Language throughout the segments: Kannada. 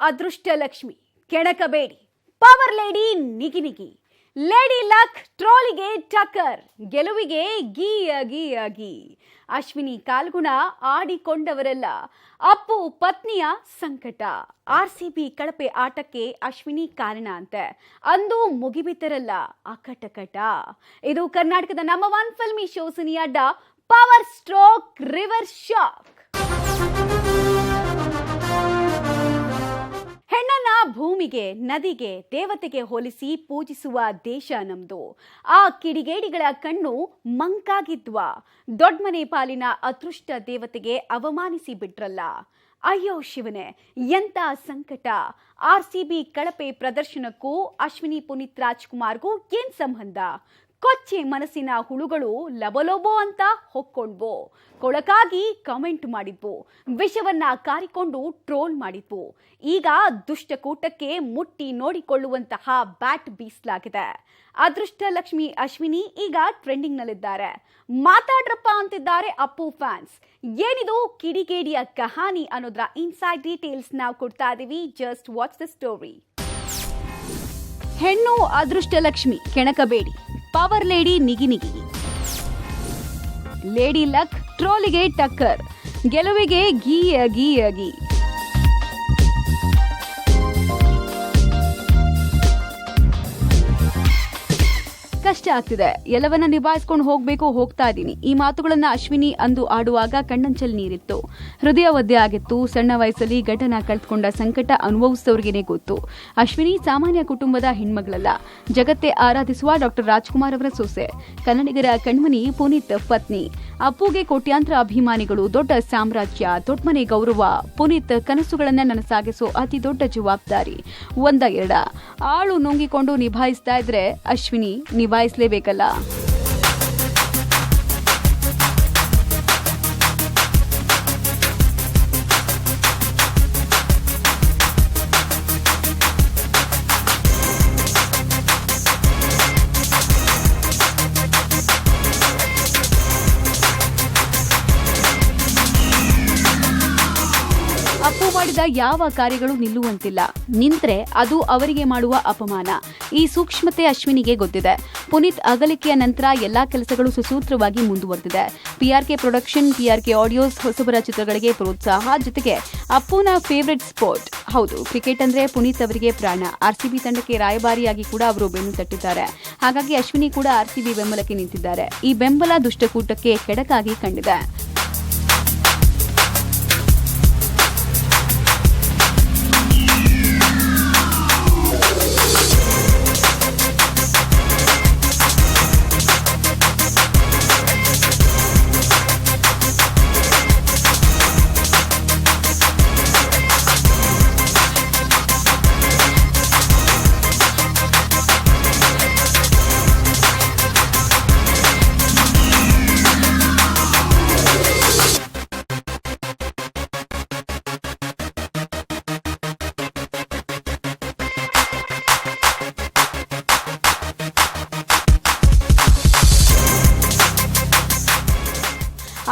ಅದೃಷ್ಟ ಲಕ್ಷ್ಮಿ ಕೆಣಕಬೇಡಿ, ಪವರ್ ಲೇಡಿ ನಿಗಿ ಲೇಡಿ ಲಕ್ ಟ್ರೋಲಿಗೆ ಟಕ್ಕರ್, ಗೆಲುವಿಗೆ ಗೀ. ಅಶ್ವಿನಿ ಕಾಲ್ಗುಣ ಆಡಿಕೊಂಡವರೆಲ್ಲ ಅಪ್ಪು ಪತ್ನಿಯ ಸಂಕಟ. ಆರ್ಸಿಬಿ ಕಳಪೆ ಆಟಕ್ಕೆ ಅಶ್ವಿನಿ ಕಾರಣ ಅಂತೆ ಅಂದು ಮುಗಿಬಿದ್ದರಲ್ಲ ಅಕಟಕಟ. ಇದು ಕರ್ನಾಟಕದ ನಂಬರ್ 1 ಫಿಲ್ಮಿ ಶೋ ಸಿನಿ ಅಡ್ಡ ಪವರ್ ಸ್ಟ್ರೋಕ್ ರಿವರ್ಸ್ ಶಾಕ್. ಹೆಣ್ಣನ್ನ ಭೂಮಿಗೆ, ನದಿಗೆ, ದೇವತೆಗೆ ಹೋಲಿಸಿ ಪೂಜಿಸುವ ದೇಶ ನಮ್ದು. ಆ ಕಿಡಿಗೇಡಿಗಳ ಕಣ್ಣು ಮಂಕಾಗಿದ್ವಾ? ದೊಡ್ಡಮನೆ ಪಾಲಿನ ಅದೃಷ್ಟ ದೇವತೆಗೆ ಅವಮಾನಿಸಿ ಬಿಟ್ರಲ್ಲ. ಅಯ್ಯೋ ಶಿವನೇ, ಎಂತ ಸಂಕಟ. ಆರ್ಸಿಬಿ ಕಳಪೆ ಪ್ರದರ್ಶನಕ್ಕೂ ಅಶ್ವಿನಿ ಪುನೀತ್ ರಾಜ್ಕುಮಾರ್ಗೂ ಏನ್ ಸಂಬಂಧ? ಕೊಚ್ಚೆ ಮನಸ್ಸಿನ ಹುಳುಗಳು ಲಬಲೋಬೋ ಅಂತ ಹೊಕ್ಕೊಂಡ್ವು, ಕೊಳಕಾಗಿ ಕಮೆಂಟ್ ಮಾಡಿದ್ವು, ವಿಷವನ್ನ ಕಾರಿಕೊಂಡು ಟ್ರೋಲ್ ಮಾಡಿದ್ವು. ಈಗ ದುಷ್ಟಕೂಟಕ್ಕೆ ಮುಟ್ಟಿ ನೋಡಿಕೊಳ್ಳುವಂತಹ ಬ್ಯಾಟ್ ಬೀಸಲಾಗಿದೆ. ಅದೃಷ್ಟ ಲಕ್ಷ್ಮಿ ಅಶ್ವಿನಿ ಈಗ ಟ್ರೆಂಡಿಂಗ್ ನಲ್ಲಿದ್ದಾರೆ. ಮಾತಾಡ್ರಪ್ಪ ಅಂತಿದ್ದಾರೆ ಅಪ್ಪು ಫ್ಯಾನ್ಸ್. ಏನಿದು ಕಿಡಿಗೇಡಿಯ ಕಹಾನಿ ಅನ್ನೋದ್ರ ಇನ್ಸೈಡ್ ಡೀಟೇಲ್ಸ್ ನಾವು ಕೊಡ್ತಾ ಇದೀವಿ. Just watch the story. ಹೆಣ್ಣು ಅದೃಷ್ಟ ಲಕ್ಷ್ಮಿ ಕೆಣಕಬೇಡಿ, ಪವರ್ ಲೇಡಿ ನಿಗಿ ಲೇಡಿ ಲಕ್ ಟ್ರೋಲಿಗೆ ಟಕ್ಕರ್, ಗೆಲುವಿಗೆ ಗೀ. ಕಷ್ಟ ಆಗ್ತಿದೆ, ಎಲ್ಲವನ್ನ ನಿಭಾಯಿಸ್ಕೊಂಡು ಹೋಗ್ತಾ ಇದ್ದೀನಿ. ಈ ಮಾತುಗಳನ್ನ ಅಶ್ವಿನಿ ಅಂದು ಆಡುವಾಗ ಕಣ್ಣಂಚಲ್ ನೀರಿತ್ತು, ಹೃದಯ ಒದ್ದೆ ಆಗಿತ್ತು. ಸಣ್ಣ ವಯಸ್ಸಲ್ಲಿ ಗಂಡನ ಕಳೆದುಕೊಂಡ ಸಂಕಟ ಅನುಭವಿಸಿದವ್ರಿಗೇನೆ ಗೊತ್ತು. ಅಶ್ವಿನಿ ಸಾಮಾನ್ಯ ಕುಟುಂಬದ ಹೆಣ್ಮಗಳಲ್ಲ, ಜಗತ್ತೇ ಆರಾಧಿಸುವ ಡಾಕ್ಟರ್ ರಾಜ್ಕುಮಾರ್ ಅವರ ಸೊಸೆ, ಕನ್ನಡಿಗರ ಕಣ್ಮನಿ ಪುನೀತ್ ಪತ್ನಿ. ಅಪ್ಪುಗೆ ಕೋಟ್ಯಾಂತರ ಅಭಿಮಾನಿಗಳು, ದೊಡ್ಡ ಸಾಮ್ರಾಜ್ಯ, ದೊಡ್ಡಮನೆ ಗೌರವ. ಪುನೀತ್ ಕನಸುಗಳನ್ನ ನನಸಾಗಿಸೋ ಅತಿ ದೊಡ್ಡ ಜವಾಬ್ದಾರಿ ಒಂದ ಎರಡ. ಆಳು ನುಂಗಿಕೊಂಡು ನಿಭಾಯಿಸ್ತಾ ಇದ್ರೆ ಅಶ್ವಿನಿ ನಿಭಾಯಿಸಲೇಬೇಕಲ್ಲ. ಅಪ್ಪು ಮಾಡಿದ ಯಾವ ಕಾರ್ಯಗಳು ನಿಲ್ಲುವಂತಿಲ್ಲ, ನಿಂತ್ರೆ ಅದು ಅವರಿಗೆ ಮಾಡುವ ಅಪಮಾನ. ಈ ಸೂಕ್ಷ್ಮತೆ ಅಶ್ವಿನಿಗೆ ಗೊತ್ತಿದೆ. ಪುನೀತ್ ಅಗಲಿಕೆಯ ನಂತರ ಎಲ್ಲಾ ಕೆಲಸಗಳು ಸುಸೂತ್ರವಾಗಿ ಮುಂದುವರೆದಿದೆ. PRK ಪ್ರೊಡಕ್ಷನ್, PRK ಆಡಿಯೋಸ್, ಹೊಸಬರ ಚಿತ್ರಗಳಿಗೆ ಪ್ರೋತ್ಸಾಹ, ಜೊತೆಗೆ ಅಪ್ಪುನ ಫೇವರಿಟ್ ಸ್ಪೋರ್ಟ್. ಹೌದು, ಕ್ರಿಕೆಟ್ ಅಂದ್ರೆ ಪುನೀತ್ ಅವರಿಗೆ ಪ್ರಾಣ. RCB ತಂಡಕ್ಕೆ ರಾಯಭಾರಿಯಾಗಿ ಕೂಡ ಅವರು ಬೆನ್ನು ತಟ್ಟಿದ್ದಾರೆ. ಹಾಗಾಗಿ ಅಶ್ವಿನಿ ಕೂಡ RCB ಬೆಂಬಲಕ್ಕೆ ನಿಂತಿದ್ದಾರೆ. ಈ ಬೆಂಬಲ ದುಷ್ಟಕೂಟಕ್ಕೆ ಕೆಡಕಾಗಿ ಕಂಡಿದೆ.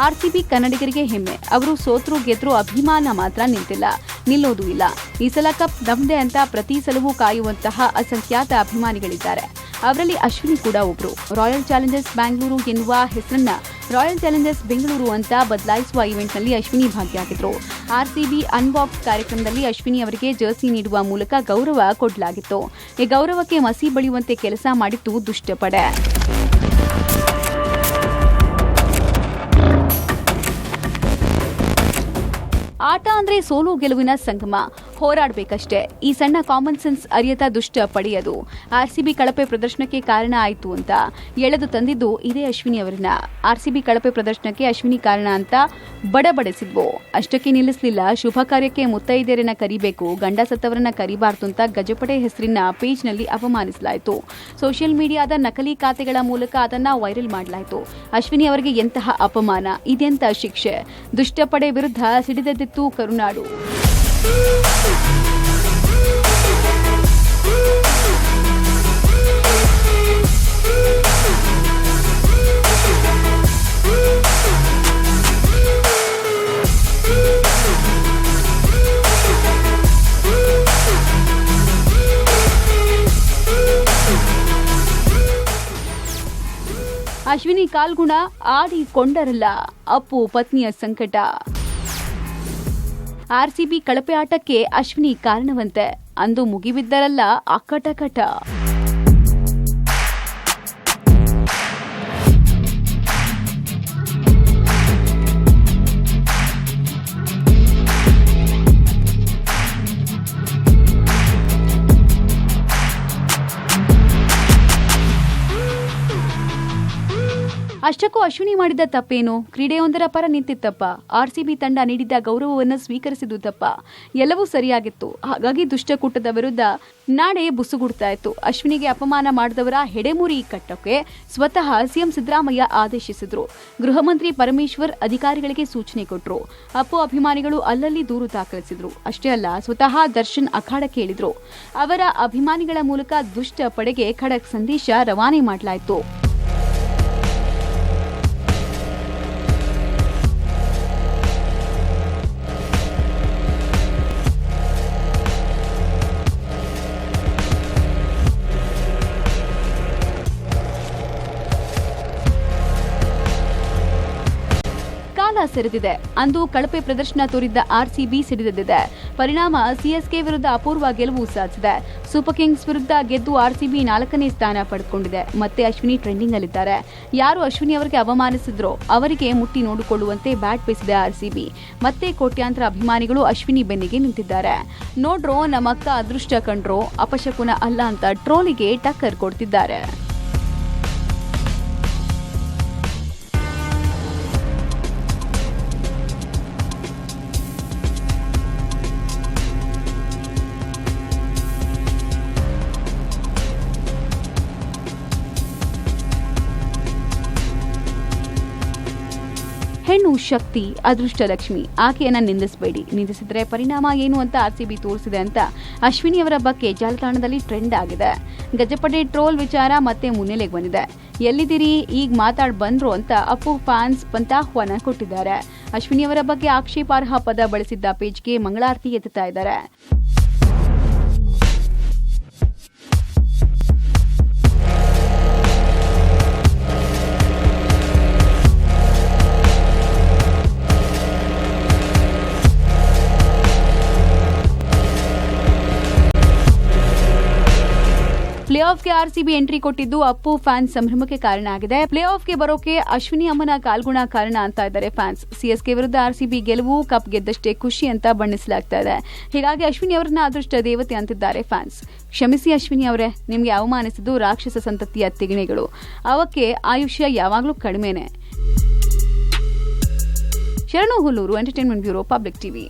RCB ಕನ್ನಡಿಗರಿಗೆ ಹೆಮ್ಮೆ. ಅವರು ಸೋತ್ರು ಗೆದ್ರು ಅಭಿಮಾನ ಮಾತ್ರ ನಿಲ್ಲೋದು ಇಲ್ಲ. ಈ ಸಲ ಕಪ್ ನಮ್ದೆ ಅಂತ ಪ್ರತಿ ಸಲವೂ ಕಾಯುವಂತಹ ಅಸಂಖ್ಯಾತ ಅಭಿಮಾನಿಗಳಿದ್ದಾರೆ. ಅವರಲ್ಲಿ ಅಶ್ವಿನಿ ಕೂಡ ಒಬ್ರು. ರಾಯಲ್ ಚಾಲೆಂಜರ್ಸ್ ಬ್ಯಾಂಗ್ಳೂರು ಎನ್ನುವ ಹೆಸರನ್ನ ರಾಯಲ್ ಚಾಲೆಂಜರ್ಸ್ ಬೆಂಗಳೂರು ಅಂತ ಬದಲಾಯಿಸುವ ಈವೆಂಟ್ನಲ್ಲಿ ಅಶ್ವಿನಿ ಭಾಗಿಯಾಗಿದ್ರು. RCB ಅನ್ಬಾಕ್ಸ್ ಕಾರ್ಯಕ್ರಮದಲ್ಲಿ ಅಶ್ವಿನಿ ಅವರಿಗೆ ಜರ್ಸಿ ನೀಡುವ ಮೂಲಕ ಗೌರವ ಕೊಡಲಾಗಿತ್ತು. ಈ ಗೌರವಕ್ಕೆ ಮಸಿ ಬಳಿಯುವಂತೆ ಕೆಲಸ ಮಾಡಿತ್ತು ದುಷ್ಟಪಡೆ. ಆಟ ಅಂದ್ರೆ ಸೋಲು ಗೆಲುವಿನ ಸಂಗಮ, ಹೋರಾಡಬೇಕಷ್ಟೇ. ಈ ಸಣ್ಣ ಕಾಮನ್ ಸೆನ್ಸ್ ಅರಿಯದ ದುಷ್ಟ ಪಡೆಯದು RCB ಕಳಪೆ ಪ್ರದರ್ಶನಕ್ಕೆ ಕಾರಣ ಆಯಿತು ಅಂತ ಎಳೆದು ತಂದಿದ್ದು ಇದೇ ಅಶ್ವಿನಿ ಅವರನ್ನ. RCB ಕಳಪೆ ಪ್ರದರ್ಶನಕ್ಕೆ ಅಶ್ವಿನಿ ಕಾರಣ ಅಂತ ಬಡಬಡಿಸಿದ್ವು. ಅಷ್ಟಕ್ಕೆ ನಿಲ್ಲಿಸಲಿಲ್ಲ. ಶುಭ ಕಾರ್ಯಕ್ಕೆ ಮುತ್ತೈದೆಯರನ್ನ ಕರಿಬೇಕು, ಗಂಡ ಸತ್ತವರನ್ನ ಕರಿಬಾರ್ದು ಅಂತ ಗಜಪಡೆ ಹೆಸರಿನ ಪೇಜ್ನಲ್ಲಿ ಅವಮಾನಿಸಲಾಯಿತು. ಸೋಷಿಯಲ್ ಮೀಡಿಯಾದ ನಕಲಿ ಖಾತೆಗಳ ಮೂಲಕ ಅದನ್ನ ವೈರಲ್ ಮಾಡಲಾಯಿತು. ಅಶ್ವಿನಿ ಅವರಿಗೆ ಎಂತಹ ಅಪಮಾನ, ಇದೆಂತ ಶಿಕ್ಷೆ. ದುಷ್ಟಪಡೆ ವಿರುದ್ಧ ಸಿಡಿದೆದ್ದಿತ್ತು ಕರುನಾಡು. ಅಶ್ವಿನಿ ಕಾಲ್ಗುಣ ಆಡಿಕೊಂಡರಲ್ಲ, ಅಪ್ಪು ಪತ್ನಿಯ ಸಂಕಟ. ಆರ್ಸಿಬಿ ಕಳಪೆ ಆಟಕ್ಕೆ ಅಶ್ವಿನಿ ಕಾರಣವಂತೆ, ಅಂದು ಮುಗಿಬಿದ್ದರಲ್ಲ ಅಕಟಕಟ. ಅಷ್ಟಕ್ಕೂ ಅಶ್ವಿನಿ ಮಾಡಿದ ತಪ್ಪೇನು? ಕ್ರೀಡೆಯೊಂದರ ಪರ ನಿಂತಿತ್ತಪ್ಪ. ಆರ್ಸಿಬಿ ತಂಡ ನೀಡಿದ್ದ ಗೌರವವನ್ನು ಸ್ವೀಕರಿಸಿದ್ದು ತಪ್ಪ. ಎಲ್ಲವೂ ಸರಿಯಾಗಿತ್ತು. ಹಾಗಾಗಿ ದುಷ್ಟಕೂಟದ ವಿರುದ್ಧ ನಾಡೆ ಬುಸುಗುಡ್ತಾ ಇತ್ತು. ಅಶ್ವಿನಿಗೆ ಅಪಮಾನ ಮಾಡಿದವರ ಹೆಡೆಮುರಿ ಕಟ್ಟಕ್ಕೆ ಸ್ವತಃ ಸಿಎಂ ಸಿದ್ದರಾಮಯ್ಯ ಆದೇಶಿಸಿದ್ರು. ಗೃಹ ಮಂತ್ರಿ ಪರಮೇಶ್ವರ್ ಅಧಿಕಾರಿಗಳಿಗೆ ಸೂಚನೆ ಕೊಟ್ಟರು. ಅಪ್ಪು ಅಭಿಮಾನಿಗಳು ಅಲ್ಲಲ್ಲಿ ದೂರು ದಾಖಲಿಸಿದ್ರು. ಅಷ್ಟೇ ಅಲ್ಲ, ಸ್ವತಃ ದರ್ಶನ್ ಅಖಾಡಕ್ಕೆ ಇಳಿದ್ರು. ಅವರ ಅಭಿಮಾನಿಗಳ ಮೂಲಕ ದುಷ್ಟ ಪಡೆಗೆ ಖಡಕ್ ಸಂದೇಶ ರವಾನೆ ಮಾಡಲಾಯಿತು. ಸೆರೆದಿದೆ. ಅಂದು ಕಳಪೆ ಪ್ರದರ್ಶನ ತೋರಿದ್ದ ಆರ್ಸಿಬಿ ಸಿಡಿದೆದ್ದಿದೆ. ಪರಿಣಾಮ ಸಿಎಸ್ಕೆ ವಿರುದ್ಧ ಅಪೂರ್ವ ಗೆಲುವು ಸಾಧಿಸಿದೆ. ಸೂಪರ್ ಕಿಂಗ್ಸ್ ವಿರುದ್ಧ ಗೆದ್ದು ಆರ್ಸಿಬಿ 4ನೇ ಸ್ಥಾನ ಪಡೆದುಕೊಂಡಿದೆ. ಮತ್ತೆ ಅಶ್ವಿನಿ ಟ್ರೆಂಡಿಂಗ್ ಅಲ್ಲಿದ್ದಾರೆ. ಯಾರು ಅಶ್ವಿನಿ ಅವರಿಗೆ ಅವಮಾನಿಸಿದ್ರೋ ಅವರಿಗೆ ಮುಟ್ಟಿ ನೋಡಿಕೊಳ್ಳುವಂತೆ ಬ್ಯಾಟ್ ಬೀಸಿದೆ ಆರ್ಸಿಬಿ. ಮತ್ತೆ ಕೋಟ್ಯಾಂತರ ಅಭಿಮಾನಿಗಳು ಅಶ್ವಿನಿ ಬೆನ್ನಿಗೆ ನಿಂತಿದ್ದಾರೆ. ನೋಡ್ರೋ ನಮ್ಮಕ್ಕ ಅದೃಷ್ಟ ಕಂಡ್ರೋ, ಅಪಶಕುನ ಅಲ್ಲ ಅಂತ ಟ್ರೋಲಿಗೆ ಟಕ್ಕರ್ ಕೊಡ್ತಿದ್ದಾರೆ. ಹೆಣ್ಣು ಶಕ್ತಿ, ಅದೃಷ್ಟ ಲಕ್ಷ್ಮಿ, ಆಕೆಯನ್ನ ನಿಂದಿಸಬೇಡಿ. ನಿಂದಿಸಿದ್ರೆ ಪರಿಣಾಮ ಏನು ಅಂತ ಆರ್ಸಿಬಿ ತೋರಿಸಿದೆ ಅಂತ ಅಶ್ವಿನಿ ಅವರ ಬಗ್ಗೆ ಜಾಲತಾಣದಲ್ಲಿ ಟ್ರೆಂಡ್ ಆಗಿದೆ. ಗಜಪಡೆ ಟ್ರೋಲ್ ವಿಚಾರ ಮತ್ತೆ ಮುನ್ನೆಲೆಗೆ ಬಂದಿದೆ. ಎಲ್ಲಿದ್ದೀರಿ, ಈಗ ಮಾತಾಡ್ ಬಂದ್ರು ಅಂತ ಅಪ್ಪು ಫ್ಯಾನ್ಸ್ ಪಂತಾಹ್ವಾನ ಕೊಟ್ಟಿದ್ದಾರೆ. ಅಶ್ವಿನಿ ಅವರ ಬಗ್ಗೆ ಆಕ್ಷೇಪಾರ್ಹ ಪದ ಬಳಸಿದ್ದ ಪೇಜ್ಗೆ ಮಂಗಳಾರತಿ ಎತ್ತುತ್ತಾ ಇದ್ದಾರೆ. ಪ್ಲೇ ಆಫ್ಗೆ ಆರ್ಸಿಬಿ ಎಂಟ್ರಿ ಕೊಟ್ಟಿದ್ದು ಅಪ್ಪು ಫ್ಯಾನ್ಸ್ ಸಂಭ್ರಮಕ್ಕೆ ಕಾರಣ ಆಗಿದೆ. ಪ್ಲೇ ಆಫ್ಗೆ ಬರೋಕೆ ಅಶ್ವಿನಿ ಅಮ್ಮನ ಕಾಲ್ಗುಣ ಕಾರಣ ಅಂತ ಇದ್ದಾರೆ ಫ್ಯಾನ್ಸ್. ಸಿಎಸ್ಕೆ ವಿರುದ್ಧ ಆರ್ಸಿಬಿ ಗೆಲುವು ಕಪ್ ಗೆದ್ದಷ್ಟೇ ಖುಷಿ ಅಂತ ಬಣ್ಣಿಸಲಾಗ್ತಾ ಇದೆ. ಹೀಗಾಗಿ ಅಶ್ವಿನಿ ಅವರನ್ನ ಅದೃಷ್ಟ ದೇವತೆ ಅಂತಿದ್ದಾರೆ ಫ್ಯಾನ್ಸ್. ಕ್ಷಮಿಸಿ ಅಶ್ವಿನಿ ಅವರೇ, ನಿಮಗೆ ಅವಮಾನಿಸಿದ್ದು ರಾಕ್ಷಸ ಸಂತತಿಯ ತಿಗಣೆಗಳು. ಅವಕ್ಕೆ ಆಯುಷ್ಯ ಯಾವಾಗಲೂ ಕಡಿಮೆನೆ. ಶರಣು Hulluru, entertainment bureau, public TV.